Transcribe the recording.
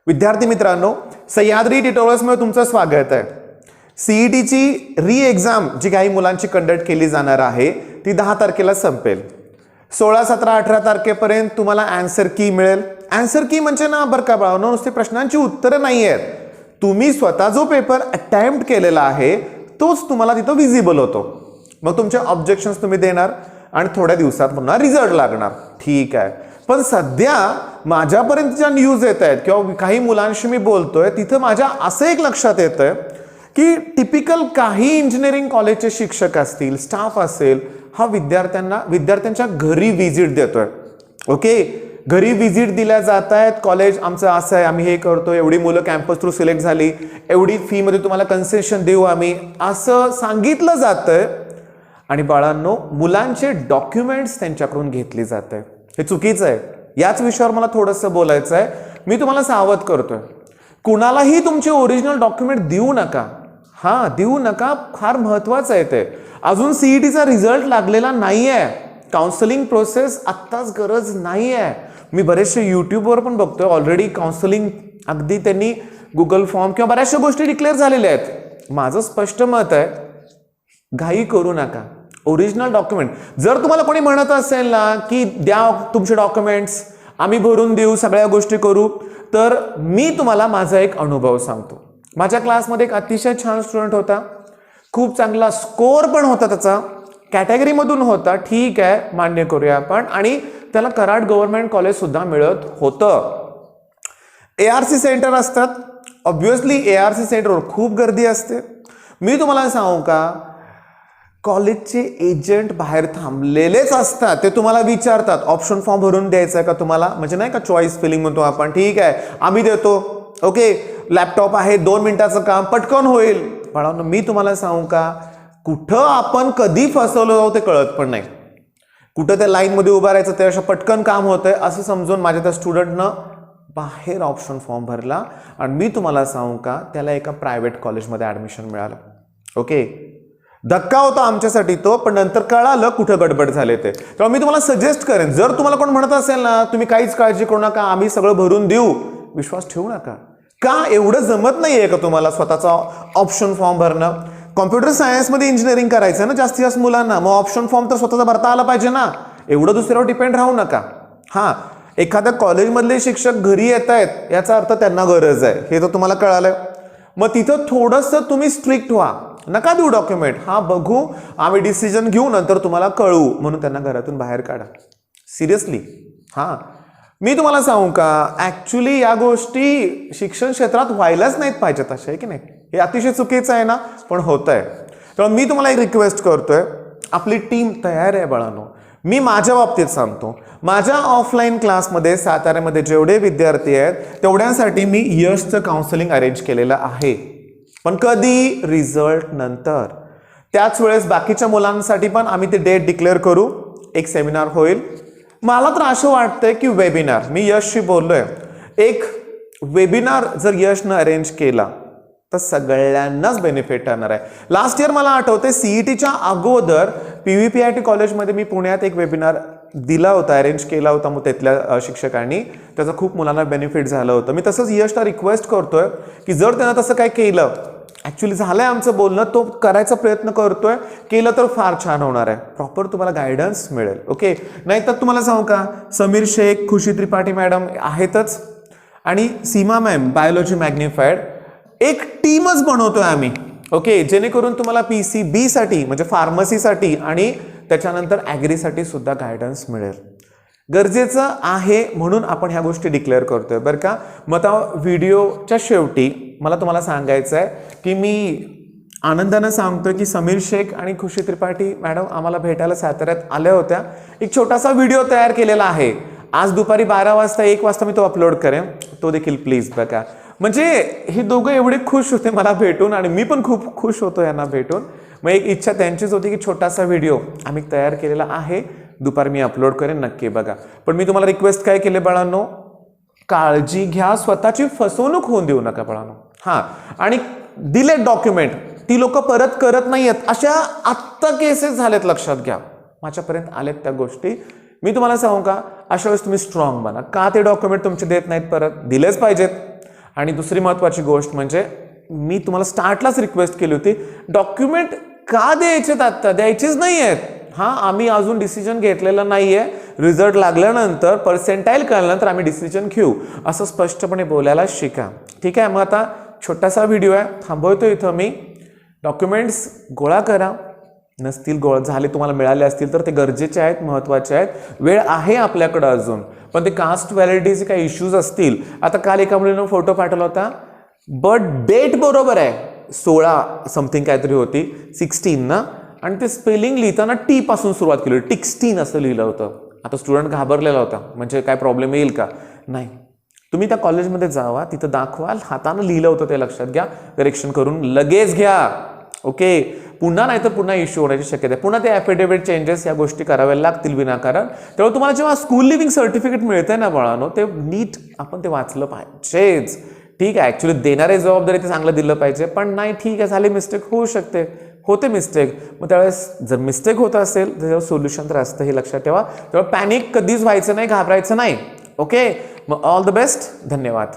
विद्यार्थी मित्रांनो, सह्याद्री ट्युटोरियल्स मध्ये तुमचं स्वागत आहे। सीईटीची री एक्झाम जी काही मुलांची कंडक्ट केली जाणार आहे ती 10 तारखेला संपेल। 16, 17, 18 तारखेपर्यंत तुम्हाला आन्सर की मिळेल। आन्सर की म्हणजे ना बरं का बाळांनो, नुसती प्रश्नांची उत्तरं नाही आहेत, तुम्ही स्वतः जो पेपर अटेम्प्ट केलेला आहे तोच तुम्हाला तिथं विजिबल होतो। मग तुमचे ऑब्जेक्शन्स तुम्ही देणार आणि थोड्या दिवसात पुन्हा रिझल्ट लागणार। ठीक आहे, पण सध्या माझ्यापर्यंत ज्या न्यूज येत आहेत किंवा काही मुलांशी मी बोलतोय तिथं माझ्या असं एक लक्षात येतंय की टिपिकल काही इंजिनिअरिंग कॉलेजचे शिक्षक असतील, स्टाफ असेल, हा विद्यार्थ्यांच्या घरी व्हिजिट देतोय। ओके, घरी व्हिजिट दिल्या जात आहेत, कॉलेज आमचं असं आहे, आम्ही हे करतो, एवढी मुलं कॅम्पस थ्रू सिलेक्ट झाली, एवढी फी मध्ये तुम्हाला कन्सेशन देऊ आम्ही, असं सांगितलं जातंय। आणि बाळांनो, मुलांचे डॉक्युमेंट्स त्यांच्याकडून घेतली जात आहे, हे चुकीचं आहे। याच विषयावर मला थोडंसं बोलायचं आहे। मी तुम्हाला सावध करतोय, कुणालाही तुमचे ओरिजिनल डॉक्युमेंट देऊ नका। देऊ नका, फार महत्वाचं आहे ते। अजून सीईटीचा रिझल्ट लागलेला नाहीये, काउन्सिलिंग प्रोसेस आत्ताच गरज नाहीये। मी बरेचसे युट्यूबवर पण बघतोय, ऑलरेडी काउन्सिलिंग अगदी त्यांनी गुगल फॉर्म किंवा बऱ्याचशा गोष्टी डिक्लेअर झालेल्या आहेत। माझं स्पष्ट मत आहे, घाई करू नका। ओरिजिनल डॉक्युमेंट जर तुम्हाला कोणी म्हणत असेल ना की द्या तुमचे डॉक्युमेंट्स, आम्ही भरून देऊ, सगळ्या गोष्टी करू, तर मी तुम्हाला माझा एक अनुभव सांगतो। माझ्या क्लासमध्ये एक अतिशय छान स्टुडंट होता, खूप चांगला स्कोअर पण होता, त्याचा कॅटेगरी मधून होता, ठीक आहे, मान्य करूया आपण, आणि त्याला कराड गव्हर्नमेंट कॉलेज सुद्धा मिळत होतं। एआरसी सेंटर असतात, ऑब्व्हियसली एआरसी सेंटरवर खूप गर्दी असते। मी तुम्हाला सांगू का, कॉलेजचे एजंट बाहेर थांबलेलेच असतात, ते तुम्हाला विचारतात ऑप्शन फॉर्म भरून द्यायचा का तुम्हाला, म्हणजे नाही का चॉईस फिलिंग म्हणतो आपण, ठीक आहे आम्ही देतो, ओके लॅपटॉप आहे, 2 मिनिटाचं काम पटकन होईल। बाळांनो, मी तुम्हाला सांगू का, कुठं आपण कधी फसवलो जाऊ ते कळत पण नाही। कुठं त्या लाईन मध्ये उभं राहायचं, ते अशा पटकन काम होतंय असं समजून माझ्या त्या स्टुडंटनं बाहेर ऑप्शन फॉर्म भरला आणि मी तुम्हाला सांगू का, त्याला एका प्रायव्हेट कॉलेजमध्ये ऍडमिशन मिळालं। ओके, धक्का होता आमच्यासाठी तो, पण नंतर कळालं कुठं गडबड झाले ते। तेव्हा मी तुम्हाला सजेस्ट करेन, जर तुम्हाला कोण म्हणत असेल ना तुम्ही काहीच काळजी करू नका, आम्ही सगळं भरून देऊ, विश्वास ठेवू नका। का, एवढं जमत नाहीये का तुम्हाला स्वतःचा ऑप्शन फॉर्म भरणं? कॉम्प्युटर सायन्स मध्ये इंजिनिअरिंग करायचं ना जास्तीत जास्त मुलांना, मग ऑप्शन फॉर्म तर स्वतःचा भरता आला पाहिजे ना, एवढं दुसऱ्यावर डिपेंड राहू नका। एखाद्या कॉलेजमधले शिक्षक घरी येत आहेत याचा अर्थ त्यांना गरज आहे, हे तर तुम्हाला कळालंय। मग तिथं थोडंसं तुम्ही स्ट्रिक्ट व्हा, नका देऊ डॉक्युमेंट, बघू, आम्ही डिसिजन घेऊ, नंतर तुम्हाला कळू, म्हणून त्यांना घरातून बाहेर काढा। सिरियसली, मी तुम्हाला सांगू का, ऍक्च्युली या गोष्टी शिक्षण क्षेत्रात व्हायलाच नाहीत पाहिजेत, अशा आहे की नाही? हे अतिशय चुकीचं आहे ना, पण होत आहे। तर मी तुम्हाला एक रिक्वेस्ट करतोय, आपली टीम तयार आहे बाळांनो। मी माझ्या बाबतीत सांगतो, माझ्या ऑफलाईन क्लासमध्ये साताऱ्यामध्ये जेवढे विद्यार्थी आहेत तेवढ्यांसाठी मी यशचं काउन्सिलिंग अरेंज केलेलं आहे, पण कधी, रिझल्ट नंतर। त्याच वेळेस बाकीच्या मुलांसाठी पण आम्ही ते डेट डिक्लेअर करू, एक सेमिनार होईल। मला तर असं वाटतंय की वेबिनार, मी यशशी बोललोय, एक वेबिनार जर यशनं अरेंज केला तर सगळ्यांनाच बेनिफिट ठरणार आहे। लास्ट इयर मला आठवते, सीईटीच्या अगोदर PVPIT कॉलेजमध्ये मी पुण्यात एक वेबिनार दिला होता, अरेंज केला होता, मग तिथल्या शिक्षकांनी, त्याचा खूप मुलांना बेनिफिट झालं होतं। मी तसंच यशला रिक्वेस्ट करतोय की जर त्यानं तसं काय केलं, ऍक्च्युली झालंय आमचं बोलणं, तो करायचा प्रयत्न करतोय, केलं तर फार छान होणार आहे, प्रॉपर तुम्हाला गायडन्स मिळेल। ओके, नाहीतर तुम्हाला सांगू का, समीर शेख, खुशी त्रिपाठी मॅडम आहेतच, आणि सीमा मॅम बायोलॉजी मॅग्निफाईड, एक टीमच बनवतोय आम्ही। ओके, जेणेकरून तुम्हाला PCB साठी म्हणजे फार्मसीसाठी आणि त्याच्यानंतर ॲग्रीसाठी सुद्धा गायडन्स मिळेल। गरजेचं आहे म्हणून आपण ह्या गोष्टी डिक्लेअर करतोय बरं का। मग आता व्हिडिओच्या शेवटी मला तुम्हाला सांगायचं आहे की मी आनंदानं सांगतोय की समीर शेख आणि खुशी त्रिपाठी मॅडम आम्हाला भेटायला साताऱ्यात आल्या होत्या। एक छोटासा व्हिडिओ तयार केलेला आहे, आज दुपारी 12 वाजता 1 वाजता मी तो अपलोड करेन, तो देखील प्लीज बघा। म्हणजे हे दोघं एवढे खुश होते मला भेटून आणि मी पण खूप खुश होतो यांना भेटून। मग एक इच्छा त्यांचीच होती की छोटासा व्हिडिओ आम्ही तयार केलेला आहे, दुपारी मी अपलोड करेन, नक्की बघा। पण मी तुम्हाला रिक्वेस्ट काय केले बाळांनो, काळजी घ्या, स्वतःची फसवणूक होऊन देऊ नका बाळांनो। आणि दिले डॉक्युमेंट ती लोक परत करत नाहीयेत, अशा आत्ता केसेस झालेत, लक्षात घ्या, माझ्यापर्यंत आलेत त्या गोष्टी। मी तुम्हाला सांगू का, अशा वेळेस तुम्ही स्ट्रॉंग बना। का ते डॉक्युमेंट तुमचे देत नाहीत परत, दिलेच पाहिजेत। आणि दुसरी महत्त्वाची गोष्ट म्हणजे मी तुम्हाला स्टार्टलाच रिक्वेस्ट केली होती, डॉक्युमेंट का द्यायचेत आत्ता? द्यायचेच नाही आहेत. हां, आम्ही अजून डिसिजन घेतलेला नाही आहे. रिझल्ट लागल्यानंतर, पर्सेंटाईल कळल्यानंतर आम्ही डिसिजन घेऊ, असं स्पष्टपणे बोलायला शिका. ठीक आहे. मग आता छोटासा व्हिडिओ आहे, थांबवतो इथं मी. डॉक्युमेंट्स गोळा करा, नसतील गोळा झाले, तुम्हाला मिळाले असतील तर ते गरजेचे आहेत, महत्त्वाचे आहेत. वेळ आहे आपल्याकडं अजून. पण ते कास्ट व्हॅलिडिटीचे काही इश्यूज असतील. आता काल एका मुलीनं फोटो पाठवला होता, बट डेट बरोबर आहे, 16 समथिंग काहीतरी होती, 16 ना, आणि ते स्पेलिंग लिहिताना टी पासून सुरुवात केली, टिक्स्टीन असं लिहिलं होतं. आता स्टुडंट घाबरलेला होता, म्हणजे काय प्रॉब्लेम येईल का? नाही, तुम्ही त्या कॉलेजमध्ये जावा, तिथं दाखवाल, हातानं लिहिलं होतं ते लक्षात घ्या, करेक्शन करून लगेच घ्या. ओके, पुन्हा नाही तर पुन्हा इश्यू होण्याची शक्यता आहे. पुन्हा ते ॲफिडेव्हिट चेंजेस या गोष्टी कराव्या लागतील विनाकारण. त्यामुळे तुम्हाला जेव्हा स्कूल लिव्हिंग सर्टिफिकेट मिळतंय ना बाळांनो, ते नीट आपण ते वाचलं पाहिजेच. ठीक आहे, ॲक्च्युली देणारे जबाबदारी ते चांगलं दिलं पाहिजे, पण नाही ठीक आहे, झाले मिस्टेक होऊ शकते, होते मिस्टेक. मग त्यावेळेस जर मिस्टेक होत असेल तर त्याचं सोल्युशन तर असतं, हे लक्षात ठेवा. तेव्हा पॅनिक कधीच व्हायचं नाही, घाबरायचं नाही. ओके, मग ऑल द बेस्ट, धन्यवाद.